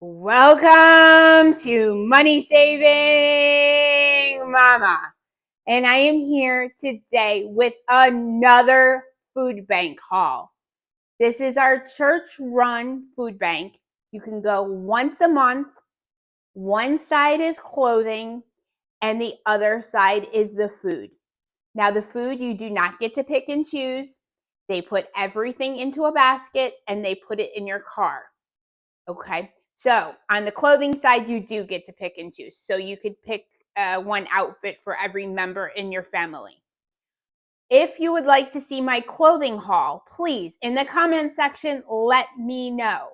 Welcome to Money Saving Mama. And I am here today with another food bank haul. This is our church-run food bank. You can go once a month. One side is clothing and the other side is the food. Now the food you do not get to pick and choose. They put everything into a basket and they put it in your car. Okay. So on the clothing side, you do get to pick and choose. So you could pick one outfit for every member in your family. If you would like to see my clothing haul, please, in the comment section, let me know.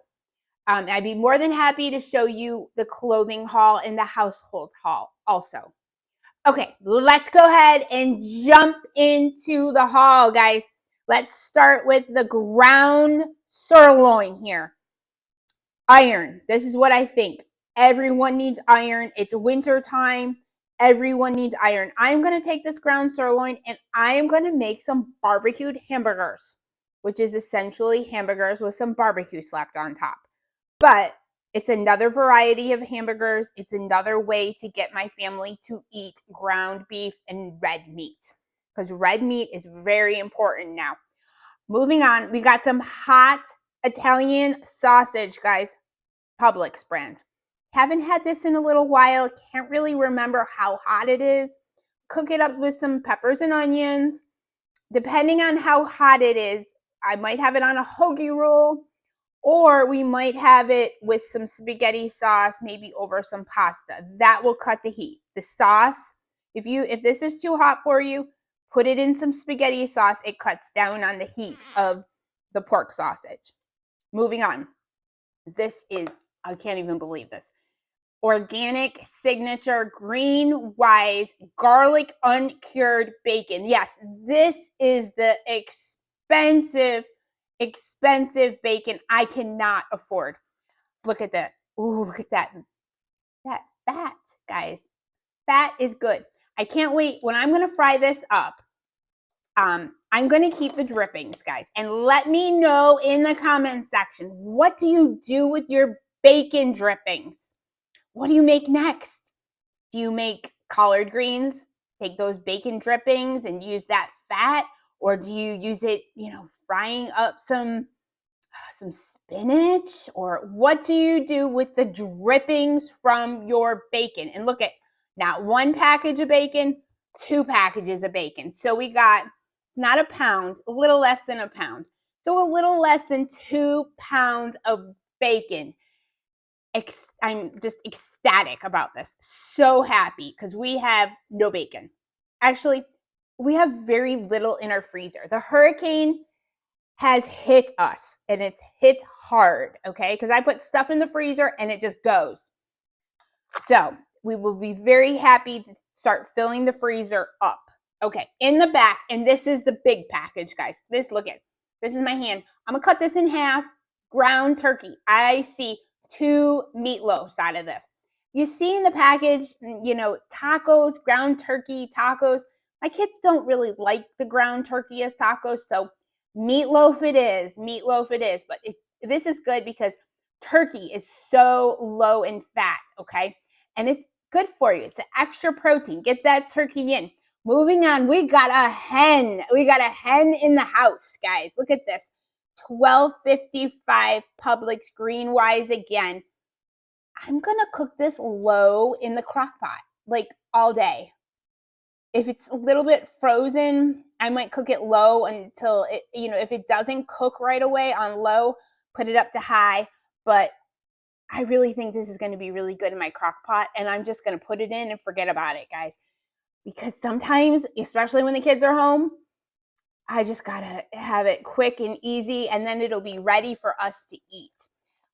I'd be more than happy to show you the clothing haul and the household haul also. Okay, let's go ahead and jump into the haul, guys. Let's start with the ground sirloin here. Iron. This is what I think. Everyone needs iron. It's winter time. Everyone needs iron. I'm going to take this ground sirloin and I am going to make some barbecued hamburgers, which is essentially hamburgers with some barbecue slapped on top. But it's another variety of hamburgers. It's another way to get my family to eat ground beef and red meat, because red meat is very important now. Moving on, we got some hot Italian sausage, guys. Publix brand. Haven't had this in a little while. Can't really remember how hot it is. Cook it up with some peppers and onions. Depending on how hot it is, I might have it on a hoagie roll, or we might have it with some spaghetti sauce, maybe over some pasta. That will cut the heat. The sauce, if this is too hot for you, put it in some spaghetti sauce. It cuts down on the heat of the pork sausage. Moving on. This is, I can't even believe this, organic signature green wise garlic uncured bacon. Yes, this is the expensive bacon I cannot afford. Look at that. Ooh, look at that. That fat, guys. Fat is good. I can't wait. When I'm going to fry this up, I'm going to keep the drippings, guys. And let me know in the comment section, what do you do with your bacon drippings? What do you make next? Do you make collard greens? Take those bacon drippings and use that fat? Or do you use it, frying up some spinach? Or what do you do with the drippings from your bacon? And look at, not one package of bacon, 2 packages of bacon. So we got, it's not a pound, a little less than a pound. So a little less than 2 pounds of bacon. I'm just ecstatic about this. So happy because we have no bacon. Actually, we have very little in our freezer. The hurricane has hit us and it's hit hard, okay? Because I put stuff in the freezer and it just goes. So we will be very happy to start filling the freezer up. Okay, in the back, and this is the big package, guys. Look at, this is my hand. I'm gonna cut this in half. Ground turkey. I see 2 meatloafs out of this. You see in the package, tacos, ground turkey tacos. My kids don't really like the ground turkey as tacos, so meatloaf it is. But this is good because turkey is so low in fat, okay? And it's good for you. It's an extra protein. Get that turkey in. Moving on, we got a hen. We got a hen in the house, guys. Look at this. $12.55 Publix green wise again. I'm going to cook this low in the crock pot, like all day. If it's a little bit frozen, I might cook it low until it, if it doesn't cook right away on low, put it up to high. But I really think this is going to be really good in my crock pot, and I'm just going to put it in and forget about it, guys. Because sometimes, especially when the kids are home, I just got to have it quick and easy, and then it'll be ready for us to eat.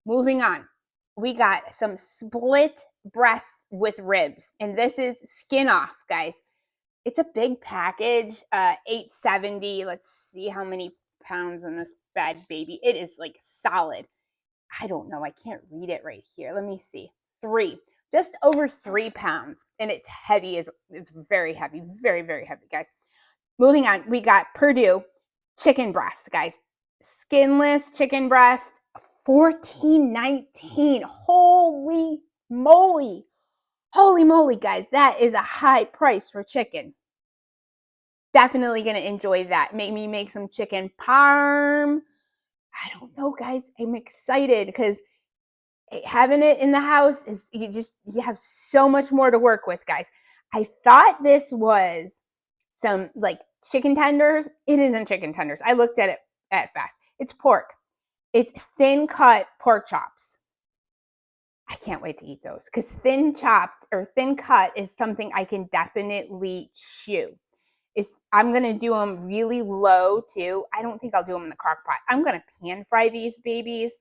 Moving on, we got some split breast with ribs, and this is skin off, guys. It's a big package, $8.70. Let's see how many pounds in this bad baby. It is like solid. I don't know. I can't read it right here. Let me see. 3. Just over 3 pounds. And it's heavy. It's very heavy. Very, very heavy, guys. Moving on. We got Purdue chicken breast, guys. Skinless chicken breast, $14.19. Holy moly. Holy moly, guys. That is a high price for chicken. Definitely going to enjoy that. Make me make some chicken parm. I don't know, guys. I'm excited because having it in the house is you have so much more to work with, guys. I thought this was some like chicken tenders. It isn't chicken tenders. I looked at it at fast. It's pork. It's thin cut pork chops. I can't wait to eat those because thin chopped or thin cut is something I can definitely chew. I'm going to do them really low too. I don't think I'll do them in the crock pot. I'm going to pan fry these babies.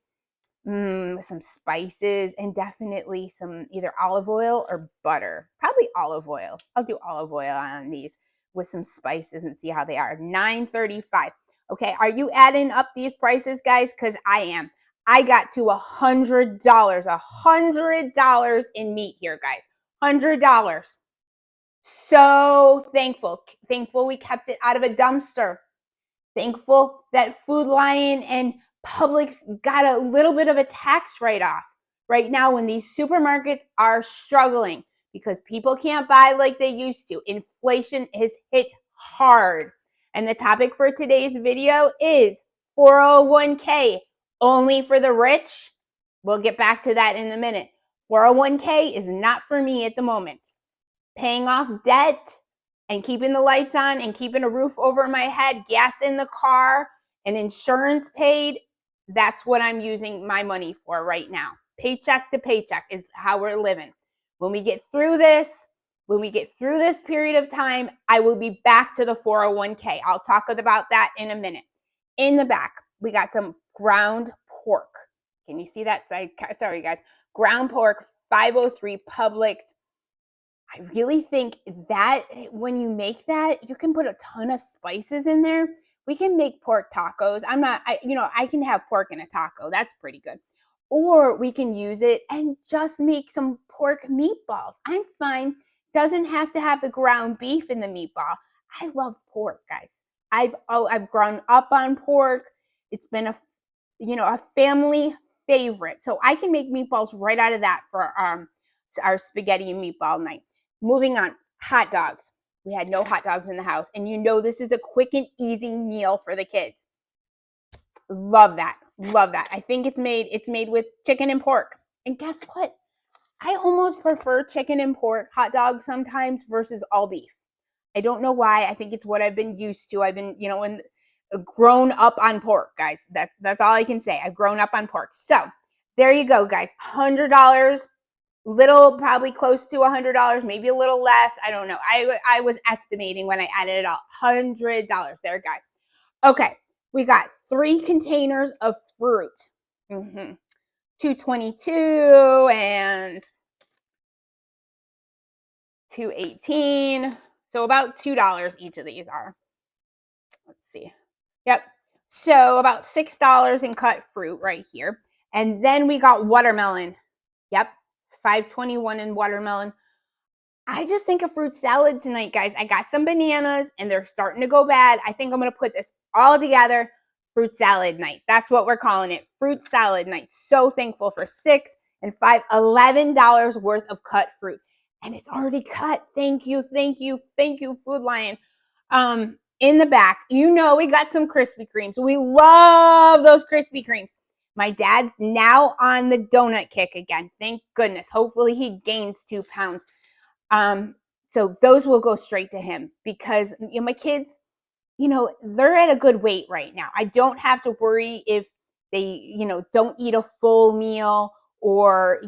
Some spices and definitely some either olive oil or butter. Probably olive oil. I'll do olive oil on these with some spices and see how they are. $9.35. Okay, are you adding up these prices, guys? Because I am. I got to $100. $100 in meat here, guys. $100. So thankful. Thankful we kept it out of a dumpster. Thankful that Food Lion and Publix got a little bit of a tax write-off right now when these supermarkets are struggling because people can't buy like they used to. Inflation has hit hard. And the topic for today's video is 401k only for the rich. We'll get back to that in a minute. 401k is not for me at the moment. Paying off debt and keeping the lights on and keeping a roof over my head, gas in the car, and insurance paid, that's what I'm using my money for right now. Paycheck to paycheck is how we're living. When we get through this period of time, I will be back to the 401k. I'll talk about that in a minute. In the back, we got some ground pork. Can you see that? Sorry, guys. Ground pork, 503 Publix. I really think that when you make that, you can put a ton of spices in there. We can make pork tacos. I can have pork in a taco. That's pretty good. Or we can use it and just make some pork meatballs. I'm fine. Doesn't have to have the ground beef in the meatball. I love pork, guys. I've grown up on pork. It's been a family favorite. So I can make meatballs right out of that for our spaghetti and meatball night. Moving on, hot dogs. We had no hot dogs in the house. And this is a quick and easy meal for the kids. Love that. Love that. I think it's made with chicken and pork. And guess what? I almost prefer chicken and pork hot dogs sometimes versus all beef. I don't know why. I think it's what I've been used to. I've been, grown up on pork, guys. That's all I can say. I've grown up on pork. So there you go, guys. $100. Little, probably close to $100, maybe a little less. I don't know. I was estimating when I added it all. $100 there, guys. Okay, we got 3 containers of fruit. $2.22 and $2.18. So about $2 each of these are. Let's see. Yep. So about $6 in cut fruit right here. And then we got watermelon. Yep. $5.21 in watermelon. I just think of fruit salad tonight, guys. I got some bananas and they're starting to go bad. I think I'm going to put this all together. Fruit salad night. That's what we're calling it. Fruit salad night. So thankful for $6 and $5, $11 worth of cut fruit. And it's already cut. Thank you. Thank you. Thank you, Food Lion. In the back, we got some Krispy Kremes. We love those Krispy Kremes. My dad's now on the donut kick again. Thank goodness. Hopefully he gains 2 pounds. So those will go straight to him because my kids, they're at a good weight right now. I don't have to worry if they, don't eat a full meal or,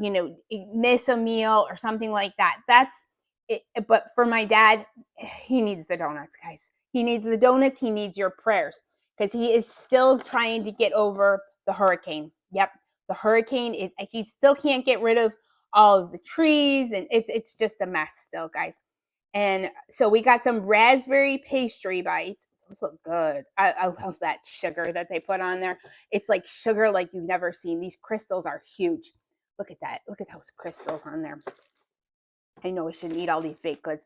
miss a meal or something like that. That's it. But for my dad, he needs the donuts, guys. He needs the donuts. He needs your prayers because he is still trying to get over the hurricane. Yep. The hurricane he still can't get rid of all of the trees and it's just a mess still, guys. And so we got some raspberry pastry bites. Those look good. I love that sugar that they put on there. It's like sugar like you've never seen. These crystals are huge. Look at that. Look at those crystals on there. I know I shouldn't eat all these baked goods,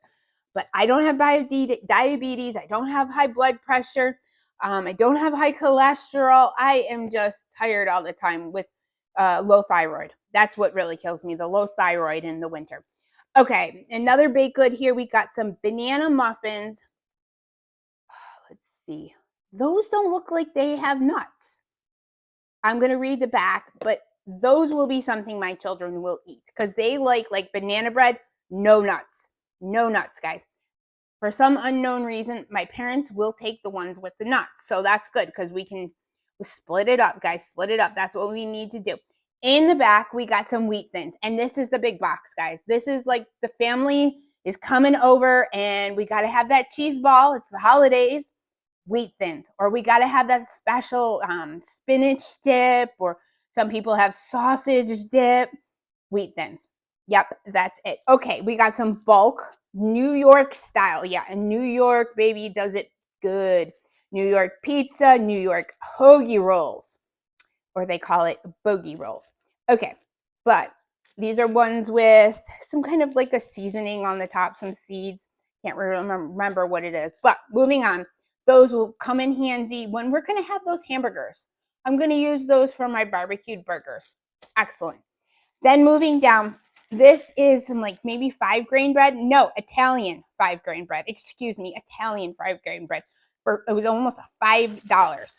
but I don't have diabetes. I don't have high blood pressure. I don't have high cholesterol. I am just tired all the time with low thyroid. That's what really kills me, the low thyroid in the winter. Okay, another baked good here. We got some banana muffins. Let's see. Those don't look like they have nuts. I'm going to read the back, but those will be something my children will eat because they like banana bread, no nuts. No nuts, guys. For some unknown reason, my parents will take the ones with the nuts. So that's good because we can split it up, guys. Split it up. That's what we need to do. In the back, we got some wheat thins. And this is the big box, guys. This is like the family is coming over and we got to have that cheese ball. It's the holidays. Wheat thins. Or we got to have that special spinach dip. Or some people have sausage dip. Wheat thins. Yep, that's it. Okay, we got some bulk New York style. Yeah, and New York, baby, does it good. New York pizza, New York hoagie rolls, or they call it bogey rolls. Okay, but these are ones with some kind of like a seasoning on the top, some seeds. Can't remember what it is. But moving on, those will come in handy when we're going to have those hamburgers. I'm going to use those for my barbecued burgers. Excellent. Then moving down, this is some like maybe 5-grain bread. No, Italian 5-grain bread. Excuse me, Italian 5-grain bread. It was almost $5.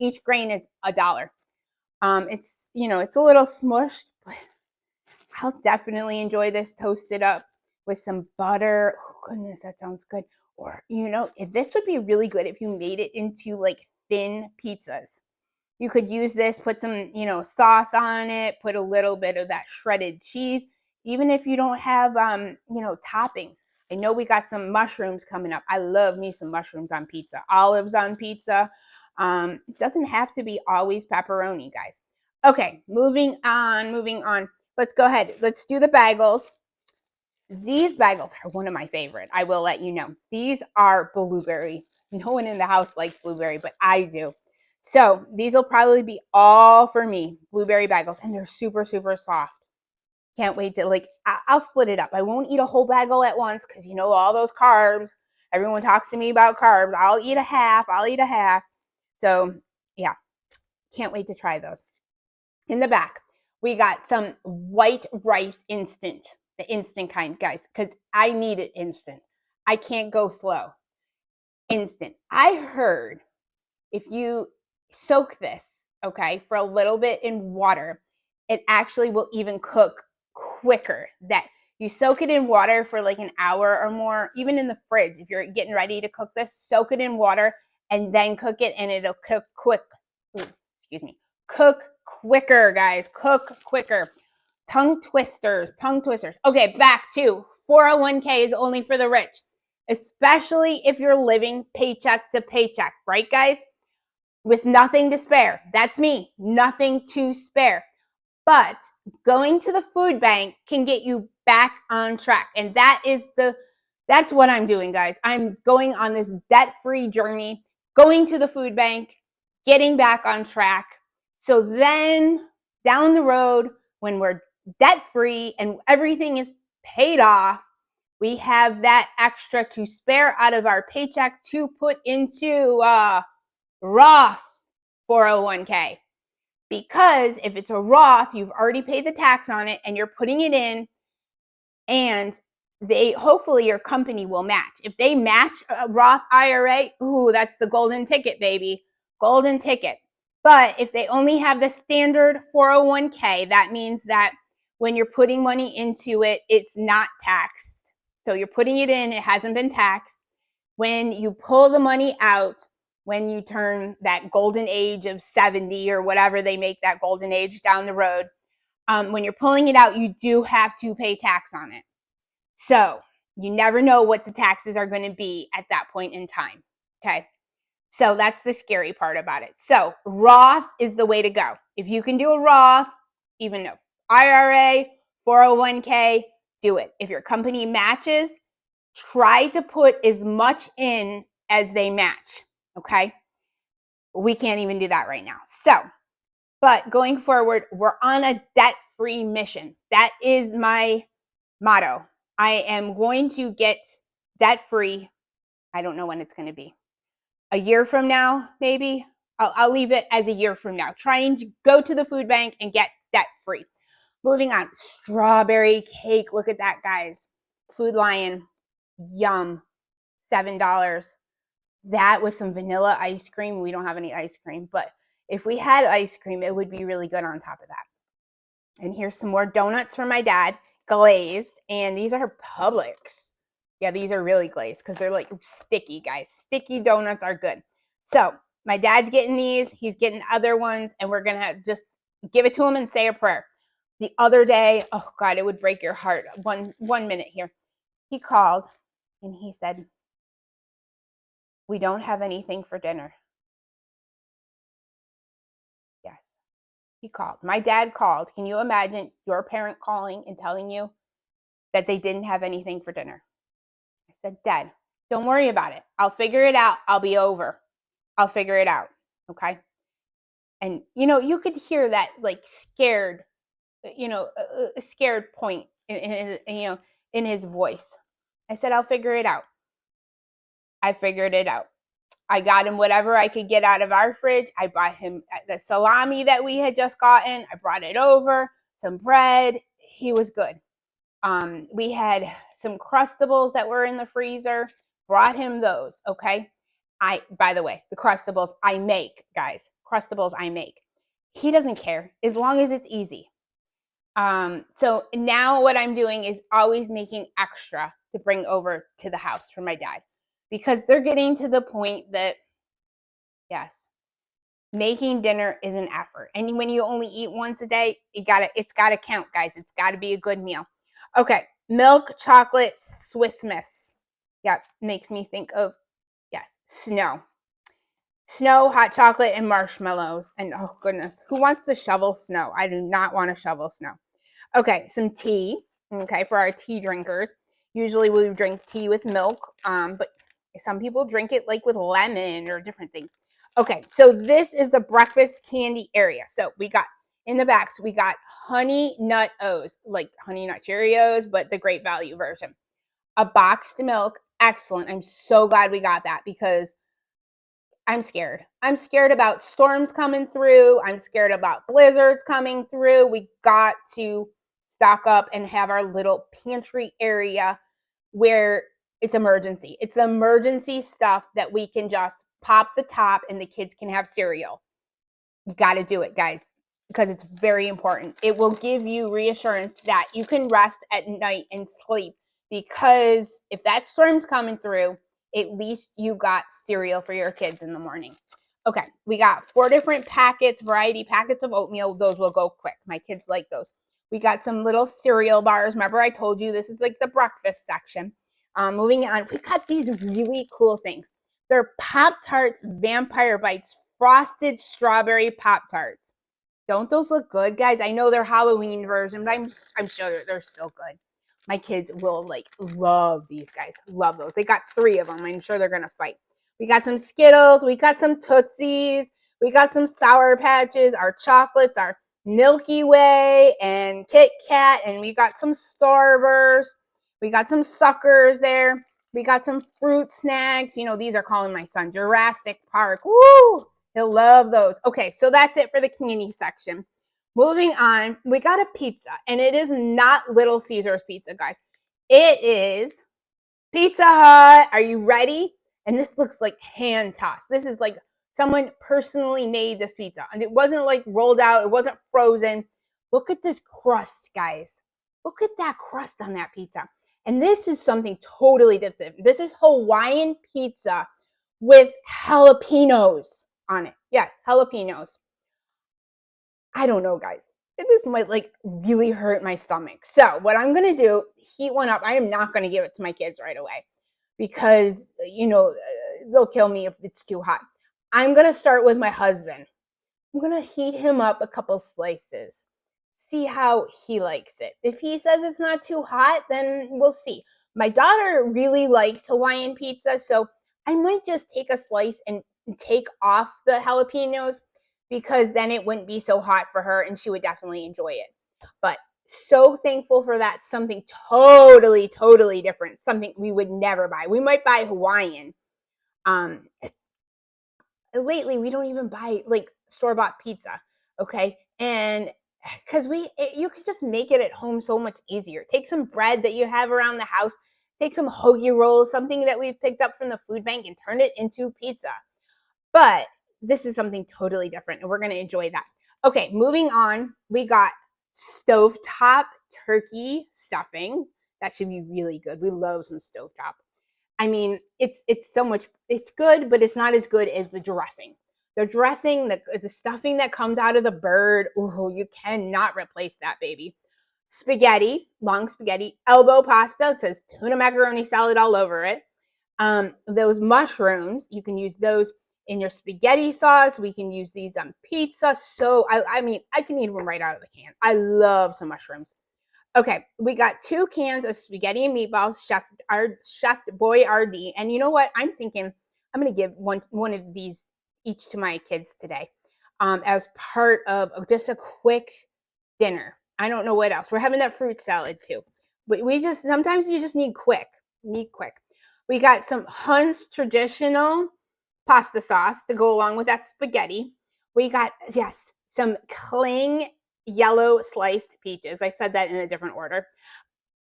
Each grain is $1. It's, it's a little smushed, but I'll definitely enjoy this toasted up with some butter. Oh goodness, that sounds good. Or, this would be really good if you made it into like thin pizzas. You could use this, put some, sauce on it, put a little bit of that shredded cheese, even if you don't have, toppings. I know we got some mushrooms coming up. I love me some mushrooms on pizza, olives on pizza. It doesn't have to be always pepperoni, guys. Okay, moving on. Let's go ahead. Let's do the bagels. These bagels are one of my favorite. I will let you know. These are blueberry. No one in the house likes blueberry, but I do. So these will probably be all for me, blueberry bagels, and they're super, super soft. Can't wait to I'll split it up. I won't eat a whole bagel at once because all those carbs. Everyone talks to me about carbs. I'll eat a half. So yeah, can't wait to try those. In the back, we got some white rice instant, the instant kind, guys, because I need it instant. I can't go slow. Instant. I heard if you soak this, okay, for a little bit in water, it actually will even cook quicker. That you soak it in water for like an hour or more, even in the fridge. If you're getting ready to cook this, soak it in water and then cook it and it'll cook quick. Cook quicker, guys. Cook quicker. Tongue twisters. Okay, back to 401k is only for the rich, especially if you're living paycheck to paycheck, right, guys? With nothing to spare. That's me. Nothing to spare. But going to the food bank can get you back on track. And that's what I'm doing, guys. I'm going on this debt-free journey, going to the food bank, getting back on track. So then down the road, when we're debt-free and everything is paid off, we have that extra to spare out of our paycheck to put into Roth 401k. Because if it's a Roth, you've already paid the tax on it and you're putting it in, and hopefully your company will match. If they match a Roth IRA, ooh, that's the golden ticket, baby. Golden ticket. But if they only have the standard 401k, that means that when you're putting money into it, it's not taxed. So you're putting it in, it hasn't been taxed. When you pull the money out, when you turn that golden age of 70 or whatever they make that golden age down the road, when you're pulling it out, you do have to pay tax on it. So you never know what the taxes are going to be at that point in time. Okay. So that's the scary part about it. So Roth is the way to go. If you can do a Roth, even though IRA, 401k, do it. If your company matches, try to put as much in as they match. Okay. We can't even do that right now. So, but going forward, we're on a debt-free mission. That is my motto. I am going to get debt-free. I don't know when it's going to be. A year from now, maybe. I'll leave it as a year from now. Trying to go to the food bank and get debt free. Moving on, strawberry cake. Look at that, guys. Food Lion, yum, $7. That was some vanilla ice cream. We don't have any ice cream, but if we had ice cream, it would be really good on top of that. And here's some more donuts from my dad, glazed, and these are Publix. Yeah, these are really glazed because they're like sticky, guys. Sticky donuts are good. So my dad's getting these, he's getting other ones, and we're gonna just give it to him and say a prayer. The other day, oh God, it would break your heart. One minute here. He called and he said, "We don't have anything for dinner." Yes, he called. My dad called. Can you imagine your parent calling and telling you that they didn't have anything for dinner? I said, "Dad, don't worry about it. I'll figure it out. I'll be over. I'll figure it out." Okay. And, you could hear that like scared, a scared point in his voice. I said, "I'll figure it out." I figured it out. I got him whatever I could get out of our fridge. I bought him the salami that we had just gotten. I brought it over, some bread. He was good. We had some Crustables that were in the freezer. Brought him those, okay? By the way, the Crustables I make, guys. Crustables I make. He doesn't care as long as it's easy. So now what I'm doing is always making extra to bring over to the house for my dad, because they're getting to the point that, yes, making dinner is an effort. And when you only eat once a day, it's gotta count, guys. It's gotta be a good meal. Okay, milk chocolate Swiss Miss. Yeah, makes me think of, yes, snow. Snow, hot chocolate, and marshmallows. And oh goodness, who wants to shovel snow? I do not want to shovel snow. Okay, some tea, okay, for our tea drinkers. Usually we drink tea with milk, but some people drink it like with lemon or different things. Okay, so this is the breakfast candy area. So we got, in the backs, we got honey nut O's, like honey nut Cheerios, but the great value version. A boxed milk, excellent. I'm so glad we got that because I'm scared. I'm scared about storms coming through. I'm scared about blizzards coming through. We got to stock up and have our little pantry area where it's emergency. It's emergency stuff that we can just pop the top and the kids can have cereal. You got to do it, guys, because it's very important. It will give you reassurance that you can rest at night and sleep, because if that storm's coming through, at least you got cereal for your kids in the morning. Okay, we got 4 different packets, variety packets of oatmeal. Those will go quick. My kids like those. We got some little cereal bars. Remember I told you this is like the breakfast section. Moving on, we got these really cool things. They're Pop-Tarts Vampire Bites frosted strawberry Pop-Tarts. Don't those look good, guys? I know they're Halloween version, but I'm sure they're still good. My kids will love these guys. Love those. They got 3 of them. I'm sure they're going to fight. We got some Skittles. We got some Tootsies. We got some Sour Patches, our chocolates, our Milky Way and Kit Kat. And we got some Starburst. We got some suckers there. We got some fruit snacks. These are calling my son Jurassic Park. Woo! He'll love those. Okay, so that's it for the candy section. Moving on, we got a pizza, and it is not Little Caesars pizza, guys. It is Pizza Hut. Are you ready? And this looks like hand tossed. This is like someone personally made this pizza, and it wasn't like rolled out. It wasn't frozen. Look at this crust, guys. Look at that crust on that pizza. And this is something totally different. This is Hawaiian pizza with jalapenos on it. Yes, jalapenos. I don't know, guys. This might really hurt my stomach. So what I'm going to do, heat one up. I am not going to give it to my kids right away because, they'll kill me if it's too hot. I'm going to start with my husband. I'm going to heat him up a couple slices. See how he likes it. If he says it's not too hot, then we'll see. My daughter really likes Hawaiian pizza, so I might just take a slice and take off the jalapenos, because then it wouldn't be so hot for her and she would definitely enjoy it. But so thankful for that. Something totally, totally different. Something we would never buy. We might buy Hawaiian. lately we don't even buy like store-bought pizza, okay? And because you can just make it at home so much easier. Take some bread that you have around the house, take some hoagie rolls, something that we've picked up from the food bank, and turn it into pizza. But this is something totally different, and we're going to enjoy that. Okay, moving on, we got stovetop turkey stuffing. That should be really good. We love some stovetop. I mean, it's so much, it's good, but it's not as good as the dressing. The dressing, the stuffing that comes out of the bird, ooh, you cannot replace that, baby. Spaghetti, long spaghetti, elbow pasta. It says tuna macaroni salad all over it. Those mushrooms, you can use those in your spaghetti sauce. We can use these on pizza. So, I mean, I can eat them right out of the can. I love some mushrooms. Okay, we got 2 cans of spaghetti and meatballs, Chef Boyardee. And you know what? I'm thinking I'm going to give one of these each to my kids today, as part of just a quick dinner. I don't know what else. We're having that fruit salad too. But sometimes you just need quick. We got some Hunt's traditional pasta sauce to go along with that spaghetti. We got, yes, some cling yellow sliced peaches. I said that in a different order.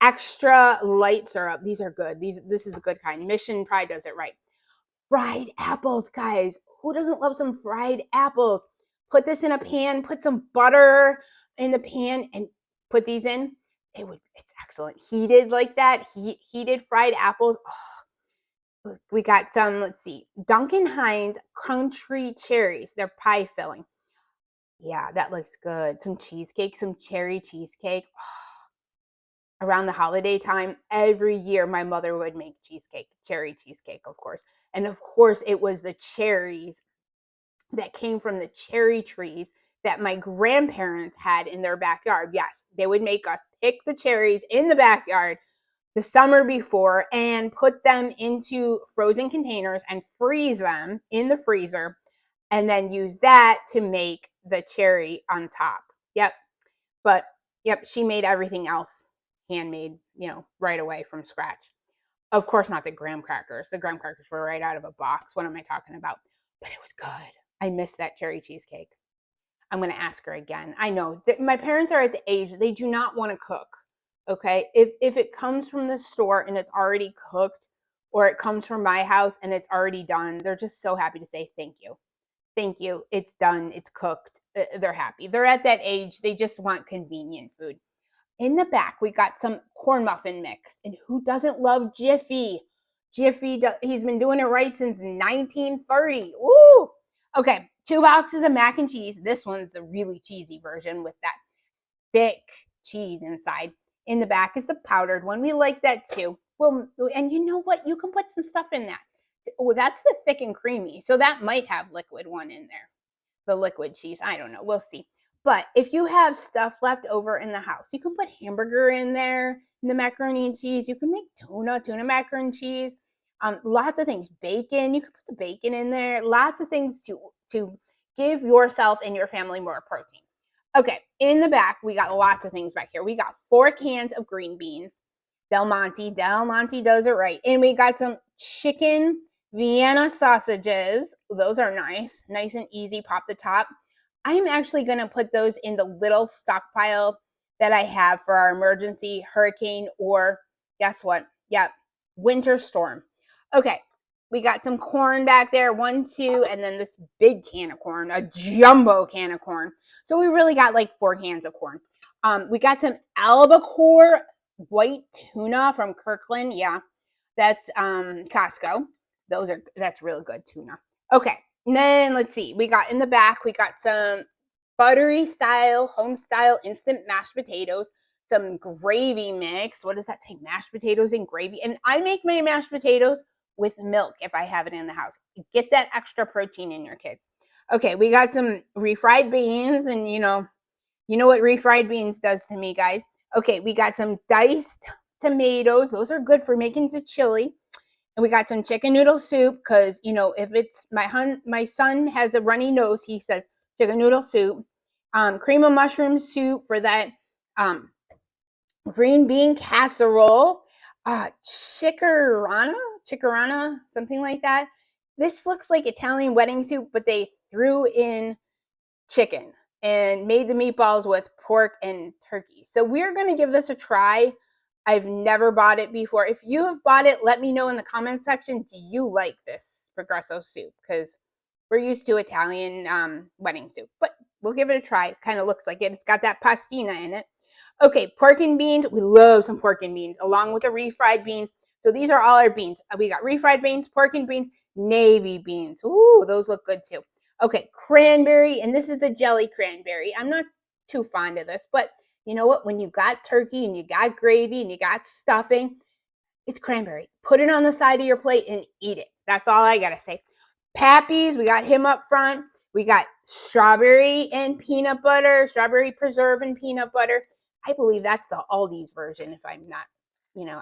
Extra light syrup. These are good. This is a good kind. Mission probably does it right. Fried apples, guys. Who doesn't love some fried apples? Put this in a pan, put some butter in the pan, and put these in. It's excellent. Heated like that, heated fried apples. Oh, we got some, let's see, Duncan Hines country cherries. They're pie filling. Yeah, that looks good. Some cheesecake, some cherry cheesecake. Oh, around the holiday time, every year my mother would make cheesecake, cherry cheesecake, of course. And of course, it was the cherries that came from the cherry trees that my grandparents had in their backyard. Yes, they would make us pick the cherries in the backyard the summer before and put them into frozen containers and freeze them in the freezer, and then use that to make the cherry on top. Yep. But yep, she made everything else handmade, right away from scratch. Of course, not the graham crackers. The graham crackers were right out of a box. What am I talking about? But it was good. I miss that cherry cheesecake. I'm going to ask her again. I know that my parents are at the age they do not want to cook. Okay, if it comes from the store and it's already cooked, or it comes from my house and it's already done, they're just so happy to say thank you. Thank you. It's done. It's cooked. They're happy. They're at that age. They just want convenient food. In the back, we got some corn muffin mix. And who doesn't love Jiffy? He's been doing it right since 1930. Woo! Okay, 2 boxes of mac and cheese. This one's the really cheesy version with that thick cheese inside. In the back is the powdered one. We like that too. Well, and you know what? You can put some stuff in that. Oh, that's the thick and creamy. So that might have liquid one in there. The liquid cheese. I don't know. We'll see. But if you have stuff left over in the house, you can put hamburger in there, in the macaroni and cheese. You can make tuna macaroni and cheese. Lots of things. Bacon. You can put the bacon in there. Lots of things to give yourself and your family more protein. Okay, in the back, we got lots of things back here. We got 4 cans of green beans. Del Monte does it right. And we got some chicken Vienna sausages. Those are nice and easy. Pop the top. I'm actually going to put those in the little stockpile that I have for our emergency hurricane, or guess what? Yep, winter storm. Okay, we got some corn back there, 1, 2, and then this big can of corn, a jumbo can of corn. So we really got like 4 cans of corn. We got some albacore white tuna from Kirkland. Yeah, that's Costco. That's really good tuna. Okay, and then let's see. We got in the back, we got some buttery style, home style instant mashed potatoes, some gravy mix. What does that say? Mashed potatoes and gravy. And I make my mashed potatoes with milk if I have it in the house. Get that extra protein in your kids. Okay, we got some refried beans, and you know what refried beans does to me, guys. Okay, we got some diced tomatoes. Those are good for making the chili. And we got some chicken noodle soup because, if it's my son has a runny nose, he says chicken noodle soup. Cream of mushroom soup for that green bean casserole. Chicorana, something like that. This looks like Italian wedding soup, but they threw in chicken and made the meatballs with pork and turkey. So we're going to give this a try. I've never bought it before. If you have bought it, let me know in the comment section. Do you like this Progresso soup? Because we're used to Italian wedding soup, but we'll give it a try. It kind of looks like it. It's got that pastina in it. Okay, pork and beans. We love some pork and beans, along with the refried beans. So these are all our beans. We got refried beans, pork and beans, navy beans. Ooh, those look good too. Okay, cranberry, and this is the jelly cranberry. I'm not too fond of this, but you know what? When you got turkey and you got gravy and you got stuffing, it's cranberry. Put it on the side of your plate and eat it. That's all I gotta say. Pappy's, we got him up front. We got strawberry and peanut butter, strawberry preserve and peanut butter. I believe that's the Aldi's version, if I'm not,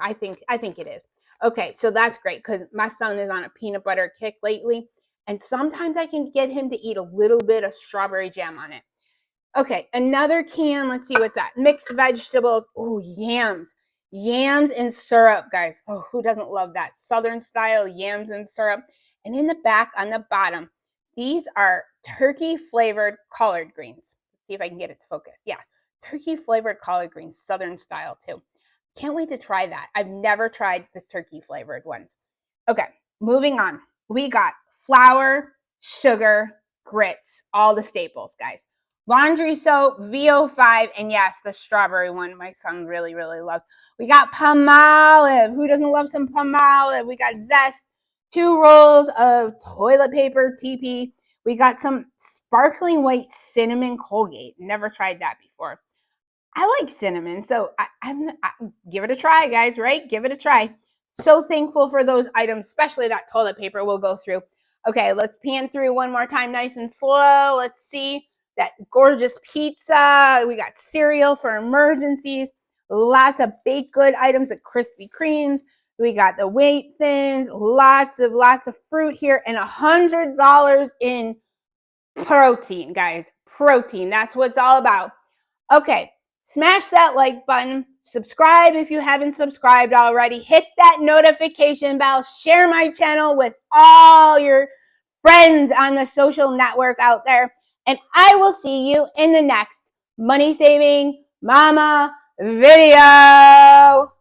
I think it is. Okay, so that's great because my son is on a peanut butter kick lately, and sometimes I can get him to eat a little bit of strawberry jam on it. Okay, another can. Let's see what's that. Mixed vegetables. Oh, yams. Yams and syrup, guys. Oh, who doesn't love that? Southern style yams and syrup. And in the back on the bottom, these are turkey flavored collard greens. Let's see if I can get it to focus. Yeah, turkey flavored collard greens, Southern style too. Can't wait to try that. I've never tried this turkey flavored ones. Okay, moving on. We got flour, sugar, grits, all the staples, guys. Laundry soap, VO5, and yes, the strawberry one my son really, really loves. We got Palmolive. Who doesn't love some Palmolive? We got Zest, 2 rolls of toilet paper, TP. We got some sparkling white cinnamon Colgate. Never tried that before. I like cinnamon, so I give it a try, guys, right? Give it a try. So thankful for those items, especially that toilet paper we'll go through. Okay, let's pan through one more time, nice and slow. Let's see that gorgeous pizza. We got cereal for emergencies. Lots of baked good items, the Krispy Kremes. We got the Weight Thins. Lots of fruit here, and $100 in protein, guys. Protein. That's what it's all about. Okay, smash that like button. Subscribe if you haven't subscribed already. Hit that notification bell. Share my channel with all your friends on the social network out there. And I will see you in the next Money Saving Mama video.